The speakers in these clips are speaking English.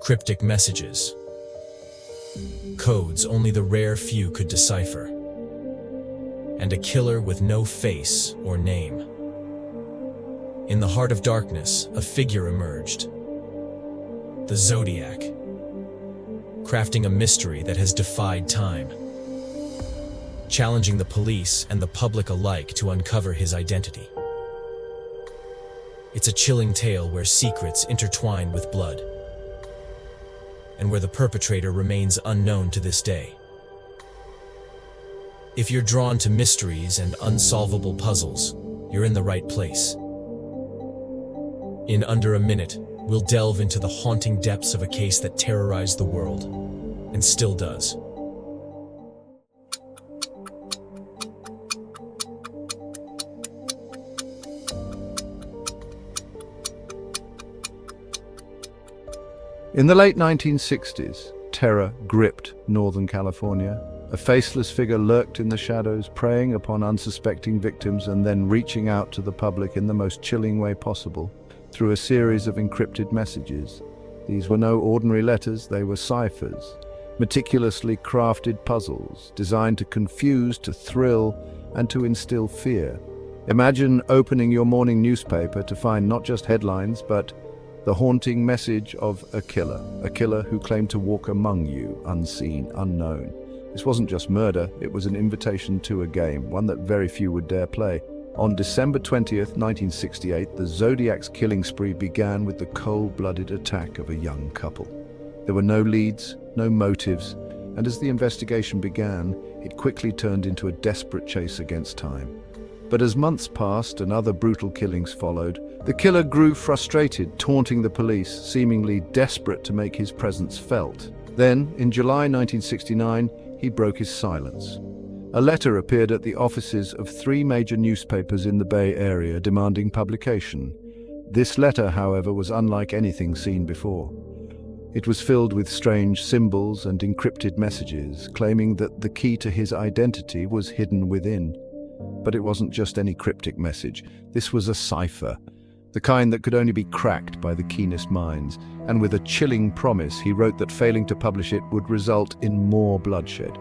cryptic messages, codes only the rare few could decipher, and a killer with no face or name. In the heart of darkness, a figure emerged, the Zodiac, crafting a mystery that has defied time, challenging the police and the public alike to uncover his identity. It's a chilling tale where secrets intertwine with blood, and where the perpetrator remains unknown to this day. If you're drawn to mysteries and unsolvable puzzles, you're in the right place. In under a minute, we'll delve into the haunting depths of a case that terrorized the world, and still does. In the late 1960s, terror gripped Northern California. A faceless figure lurked in the shadows, preying upon unsuspecting victims and then reaching out to the public in the most chilling way possible, through a series of encrypted messages. These were no ordinary letters, they were ciphers, meticulously crafted puzzles, designed to confuse, to thrill, and to instill fear. Imagine opening your morning newspaper to find not just headlines, but the haunting message of a killer who claimed to walk among you, unseen, unknown. This wasn't just murder, it was an invitation to a game, one that very few would dare play. On December 20th, 1968, the Zodiac's killing spree began with the cold-blooded attack of a young couple. There were no leads, no motives, and as the investigation began, it quickly turned into a desperate chase against time. But as months passed and other brutal killings followed, the killer grew frustrated, taunting the police, seemingly desperate to make his presence felt. Then, in July 1969, he broke his silence. A letter appeared at the offices of 3 major newspapers in the Bay Area demanding publication. This letter, however, was unlike anything seen before. It was filled with strange symbols and encrypted messages, claiming that the key to his identity was hidden within. But it wasn't just any cryptic message. This was a cipher, the kind that could only be cracked by the keenest minds. And with a chilling promise, he wrote that failing to publish it would result in more bloodshed.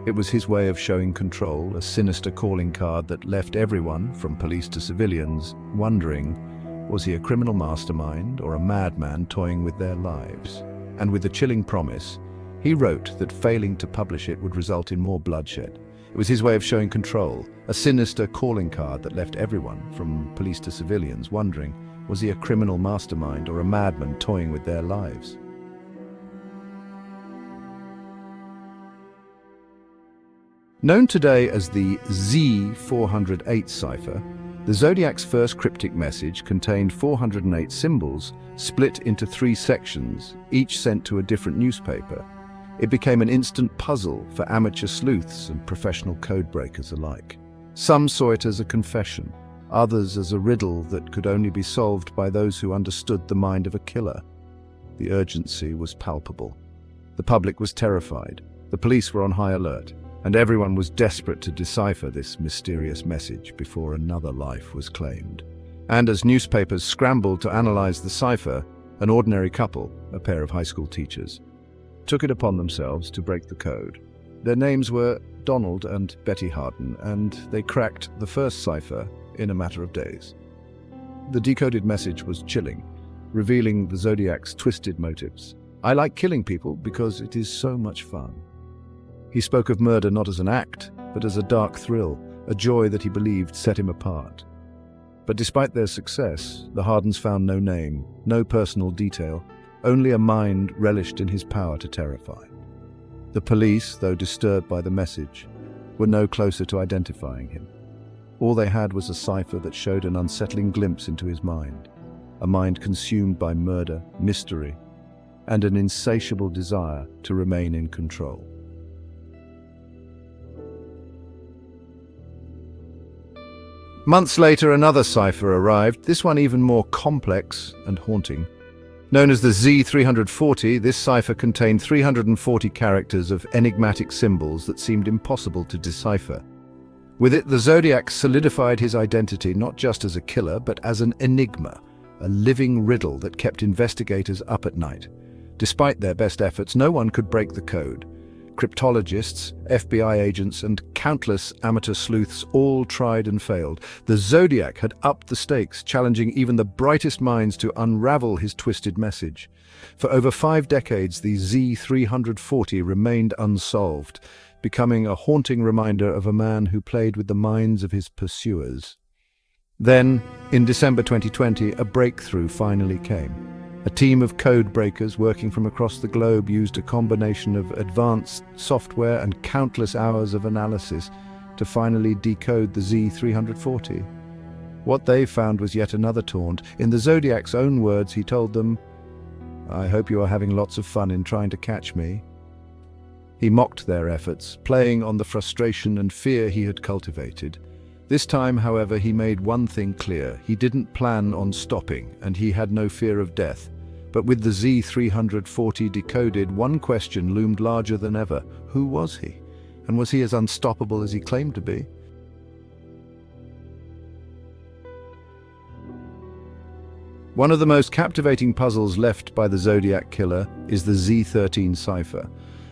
It was his way of showing control, a sinister calling card that left everyone, from police to civilians, wondering, was he a criminal mastermind or a madman toying with their lives? And with a chilling promise, he wrote that failing to publish it would result in more bloodshed. It was his way of showing control, a sinister calling card that left everyone, from police to civilians, wondering, was he a criminal mastermind or a madman toying with their lives? Known today as the Z408 cipher, the Zodiac's first cryptic message contained 408 symbols split into 3 sections, each sent to a different newspaper. It became an instant puzzle for amateur sleuths and professional codebreakers alike. Some saw it as a confession, others as a riddle that could only be solved by those who understood the mind of a killer. The urgency was palpable. The public was terrified, the police were on high alert, and everyone was desperate to decipher this mysterious message before another life was claimed. And as newspapers scrambled to analyze the cipher, an ordinary couple, a pair of high school teachers, took it upon themselves to break the code. Their names were Donald and Betty Harden, and they cracked the first cipher in a matter of days. The decoded message was chilling, revealing the Zodiac's twisted motives. "I like killing people because it is so much fun." He spoke of murder not as an act, but as a dark thrill, a joy that he believed set him apart. But despite their success, the Hardens found no name, no personal detail, only a mind relished in his power to terrify. The police, though disturbed by the message, were no closer to identifying him. All they had was a cipher that showed an unsettling glimpse into his mind, a mind consumed by murder, mystery, and an insatiable desire to remain in control. Months later, another cipher arrived, this one even more complex and haunting. Known as the Z340, this cipher contained 340 characters of enigmatic symbols that seemed impossible to decipher. With it, the Zodiac solidified his identity not just as a killer, but as an enigma, a living riddle that kept investigators up at night. Despite their best efforts, no one could break the code. Cryptologists, FBI agents, and countless amateur sleuths all tried and failed. The Zodiac had upped the stakes, challenging even the brightest minds to unravel his twisted message. For over 5 decades, the Z340 remained unsolved, becoming a haunting reminder of a man who played with the minds of his pursuers. Then, in December 2020, a breakthrough finally came. A team of code breakers working from across the globe used a combination of advanced software and countless hours of analysis to finally decode the Z340. What they found was yet another taunt. In the Zodiac's own words, he told them, "I hope you are having lots of fun in trying to catch me." He mocked their efforts, playing on the frustration and fear he had cultivated. This time, however, he made one thing clear. He didn't plan on stopping, and he had no fear of death. But with the Z340 decoded, one question loomed larger than ever. Who was he? And was he as unstoppable as he claimed to be? One of the most captivating puzzles left by the Zodiac Killer is the Z13 cipher.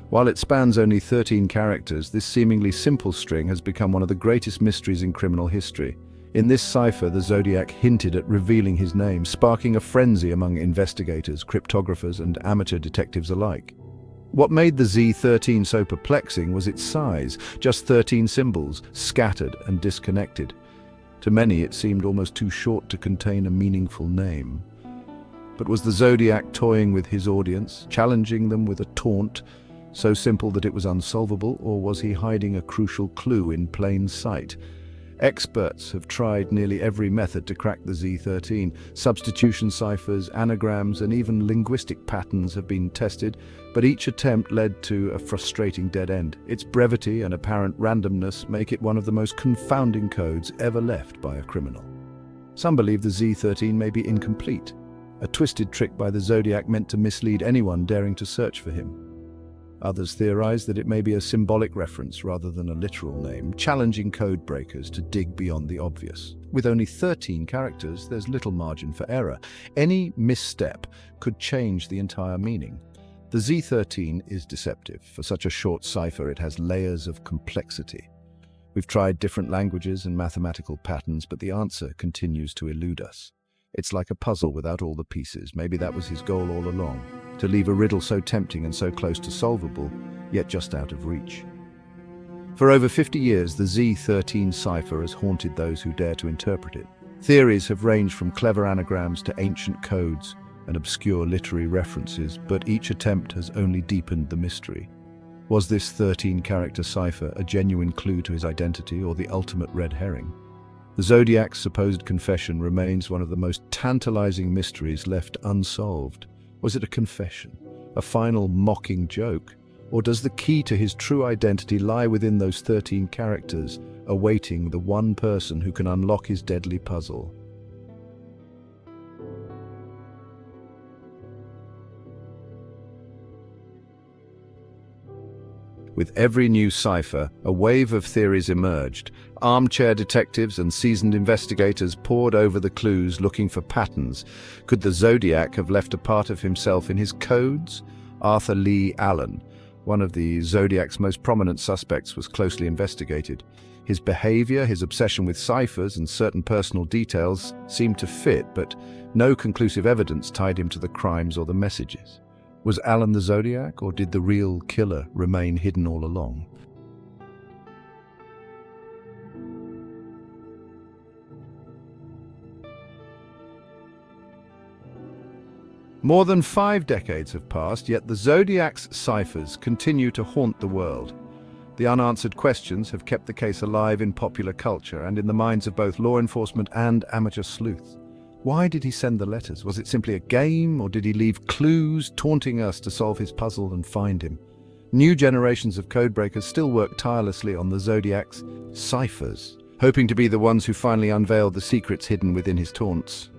While it spans only 13 characters, this seemingly simple string has become one of the greatest mysteries in criminal history. In this cipher, the Zodiac hinted at revealing his name, sparking a frenzy among investigators, cryptographers, and amateur detectives alike. What made the Z13 so perplexing was its size, just 13 symbols, scattered and disconnected. To many, it seemed almost too short to contain a meaningful name. But was the Zodiac toying with his audience, challenging them with a taunt so simple that it was unsolvable, or was he hiding a crucial clue in plain sight? Experts have tried nearly every method to crack the Z13. Substitution ciphers, anagrams, and even linguistic patterns have been tested, but each attempt led to a frustrating dead end. Its brevity and apparent randomness make it one of the most confounding codes ever left by a criminal. Some believe the Z13 may be incomplete, a twisted trick by the Zodiac meant to mislead anyone daring to search for him. Others theorize that it may be a symbolic reference rather than a literal name, challenging code breakers to dig beyond the obvious. With only 13 characters, there's little margin for error. Any misstep could change the entire meaning. The Z13 is deceptive. For such a short cipher, it has layers of complexity. We've tried different languages and mathematical patterns, but the answer continues to elude us. It's like a puzzle without all the pieces. Maybe that was his goal all along, to leave a riddle so tempting and so close to solvable, yet just out of reach. For over 50 years, the Z13 cipher has haunted those who dare to interpret it. Theories have ranged from clever anagrams to ancient codes and obscure literary references, but each attempt has only deepened the mystery. Was this 13-character cipher a genuine clue to his identity or the ultimate red herring? The Zodiac's supposed confession remains one of the most tantalizing mysteries left unsolved. Was it a confession, a final mocking joke, or does the key to his true identity lie within those 13 characters, awaiting the one person who can unlock his deadly puzzle? With every new cipher, a wave of theories emerged. Armchair detectives and seasoned investigators pored over the clues looking for patterns. Could the Zodiac have left a part of himself in his codes? Arthur Lee Allen, one of the Zodiac's most prominent suspects, was closely investigated. His behavior, his obsession with ciphers, and certain personal details seemed to fit, but no conclusive evidence tied him to the crimes or the messages. Was Allen the Zodiac, or did the real killer remain hidden all along? More than 5 decades have passed, yet the Zodiac's ciphers continue to haunt the world. The unanswered questions have kept the case alive in popular culture and in the minds of both law enforcement and amateur sleuths. Why did he send the letters? Was it simply a game, or did he leave clues taunting us to solve his puzzle and find him? New generations of codebreakers still work tirelessly on the Zodiac's ciphers, hoping to be the ones who finally unveil the secrets hidden within his taunts.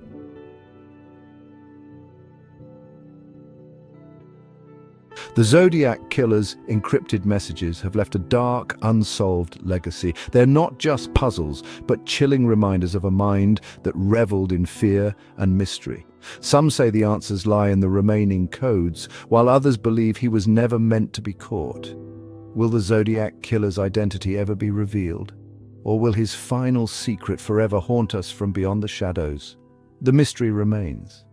The Zodiac Killer's encrypted messages have left a dark, unsolved legacy. They're not just puzzles, but chilling reminders of a mind that reveled in fear and mystery. Some say the answers lie in the remaining codes, while others believe he was never meant to be caught. Will the Zodiac Killer's identity ever be revealed? Or will his final secret forever haunt us from beyond the shadows? The mystery remains.